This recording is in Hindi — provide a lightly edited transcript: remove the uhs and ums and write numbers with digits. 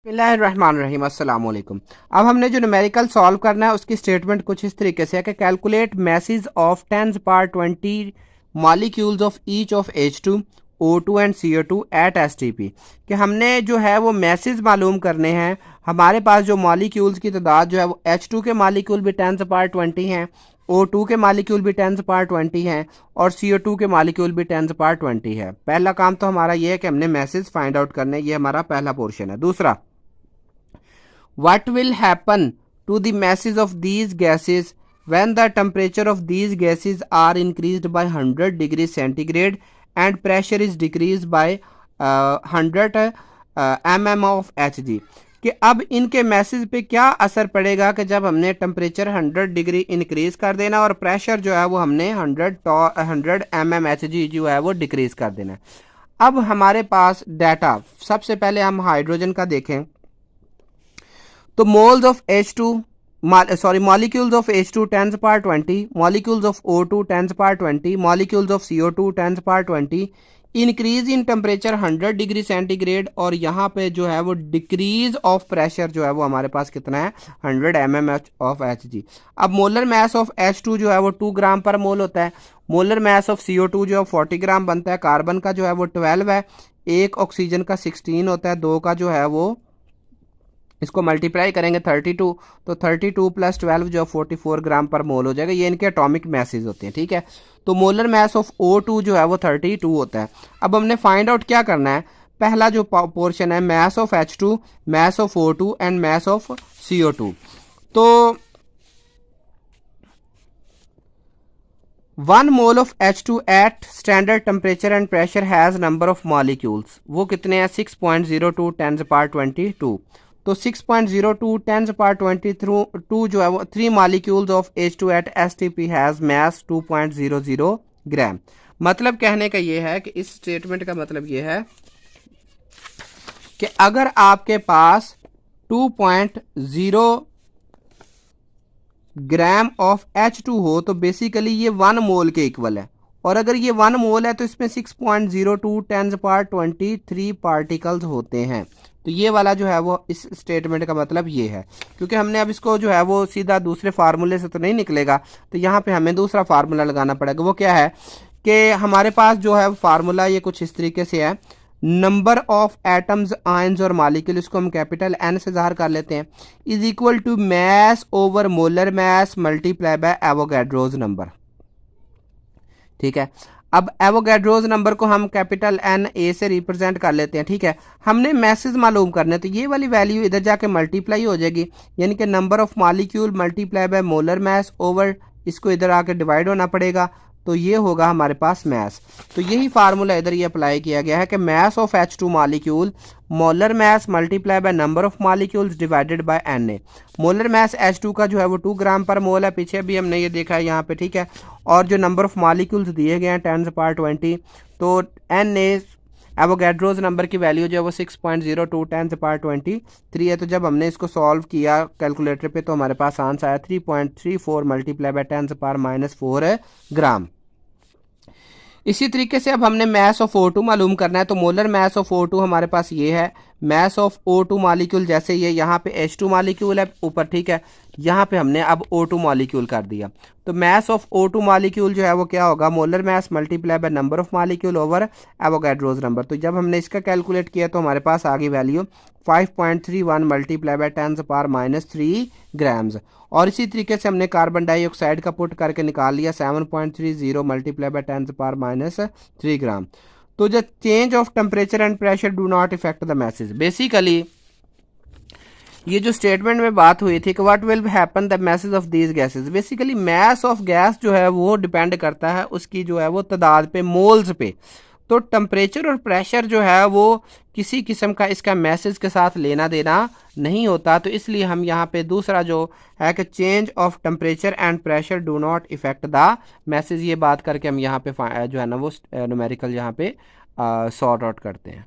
बिस्मिल्लाहिर्रहमानिर्रहीम अस्सलाम वालेकुम। अब हमने जो न्यूमेरिकल सॉल्व करना है उसकी स्टेटमेंट कुछ इस तरीके से है कि calculate message of 10⁻20 molecules of each of H2 O2 and CO2 at STP। कि हमने जो है वो मैसेज मालूम करने हैं। हमारे पास जो मॉलिक्यूल्स की तादाद जो है वो H2 के मॉलिक्यूल भी 10⁻20 हैं, O2 के मॉलिक्यूल भी 10⁻20 हैं और CO2 के मॉलिक्यूल भी 10⁻20 है। पहला काम तो हमारा ये है कि हमने मैसेज फाइंड आउट करने, ये हमारा पहला पोर्शन है। दूसरा, what will happen to the masses of these gases when the temperature of these gases are increased by 100 degrees centigrade and pressure is decreased by 100 mm of Hg। कि अब इनके मैसेज पे क्या असर पड़ेगा कि जब हमने टेम्परेचर 100 डिग्री इंक्रीज कर देना और प्रेशर जो है वो हमने 100 mm Hg जो है वो डिक्रीज कर देना। अब हमारे पास डाटा, सबसे पहले हम हाइड्रोजन का देखें तो moles of molecules of H2 10⁻20, molecules of O2 10⁻20, molecules of CO2 10⁻20, increase in temperature 100 degree centigrade और यहाँ पे जो है वो डिक्रीज ऑफ प्रेशर जो है वो हमारे पास कितना है 100 mm ऑफ Hg। अब मोलर मैस ऑफ H2 जो है वो 2 ग्राम पर मोल होता है। मोलर मैस ऑफ CO2 जो है 40 ग्राम बनता है। कार्बन का जो है वो 12 है, एक ऑक्सीजन का 16 होता है, दो का जो है वो, इसको मल्टीप्लाई करेंगे 32, तो 32 प्लस 12 जो 44 ग्राम पर मोल हो जाएगा। ये इनके एटॉमिक मैसेज होते हैं, ठीक है। तो मोलर मैस ऑफ O2 जो है वो 32 होता है। अब हमने फाइंड आउट क्या करना है, पहला जो पोर्शन है mass of H2, mass of O2 and mass of CO2। तो 1 mole of H2 at standard temperature and pressure has number of molecules, वो कितने हैं 6.02 10⁻22। तो 6.02 10⁻22 जो है वो 3 molecules of H2 at STP has mass 2.00 gram. मतलब कहने का ये है कि इस स्टेटमेंट का मतलब ये है कि अगर आपके पास 2.0 ग्राम ऑफ H2 हो तो बेसिकली ये 1 मोल के इक्वल है, और अगर ये 1 मोल है तो इसमें 6.02 10⁻23 पार्टिकल्स होते हैं। तो ये वाला जो है वो इस स्टेटमेंट का मतलब ये है। क्योंकि हमने अब इसको जो है वो सीधा दूसरे फार्मूले से तो नहीं निकलेगा, तो यहाँ पे हमें दूसरा फार्मूला लगाना पड़ेगा। वो क्या है कि हमारे पास जो है फार्मूला ये कुछ इस तरीके से है, नंबर ऑफ एटम्स, आयंस और मॉलिक्यूल, इसको हम कैपिटल N से ज़ाहिर कर लेते हैं, is equal to mass over molar mass multiply by Avogadro's number, ठीक है। अब एवोगैड्रोज नंबर को हम कैपिटल N A से रिप्रेजेंट कर लेते हैं, ठीक है। हमने मैसेज मालूम करने, तो ये वाली वैल्यू इधर जाके मल्टीप्लाई हो जाएगी, यानी कि number of molecule multiply by molar mass over, इसको इधर आके डिवाइड होना पड़ेगा, तो ये होगा हमारे पास मैस। तो यही फार्मूला इधर ये अप्लाई किया गया है कि mess of H2 molecule molar mass multiply by number of molecules divided by Na। Molar mass H2 का जो है वो 2 ग्राम पर मोल है, पीछे भी हमने ये देखा है यहाँ पे, ठीक है। और जो नंबर ऑफ मॉलिक्यूल्स दिए गए हैं 10⁻20, तो Na एवोगैड्रोज नंबर की वैल्यू जो है वो 6.02 10⁻23 है। तो जब हमने इसको सॉल्व किया कैलकुलेटर पे तो हमारे पास आंसर आया 3.34 मल्टीप्लाई बाय 10⁻⁻4 ग्राम। इसी तरीके से अब हमने मैस ऑफ O2 मालूम करना है। तो मोलर मैस ऑफ O2 हमारे पास ये है, मैस ऑफ O2 मॉलिक्यूल, जैसे ये यहाँ पे H2 मॉलिक्यूल है ऊपर, ठीक है, यहाँ पे हमने अब O2 मॉलिक्यूल कर दिया। तो मैस ऑफ O2 मॉलिक्यूल जो है वो क्या होगा, molar mass multiply by number of molecule over Avogadro's number. तो जब हमने इसका कैलकुलेट किया तो हमारे पास आ गई वैल्यू 5.31 मल्टीप्लाई बाय 10⁻³ ग्राम्स। और इसी तरीके से हमने कार्बन डाइऑक्साइड का पुट करके निकाल लिया 7.30 मल्टीप्लाई बाय 10⁻³ ग्राम। तो जो change of temperature and pressure do not effect the message, basically ये जो स्टेटमेंट में बात हुई थी कि what will happen the message of these gases, basically mass of gas जो है वो डिपेंड करता है उसकी जो है वो तादाद पे, मोल्स पे। तो टेम्परेचर और प्रेशर जो है वो किसी किस्म का इसका मैसेज के साथ लेना देना नहीं होता। तो इसलिए हम यहाँ पे दूसरा जो है कि change of temperature and pressure do not effect the message, ये बात करके हम यहाँ पे जो है ना वो न्यूमेरिकल यहाँ पे सॉर्ट आउट करते हैं।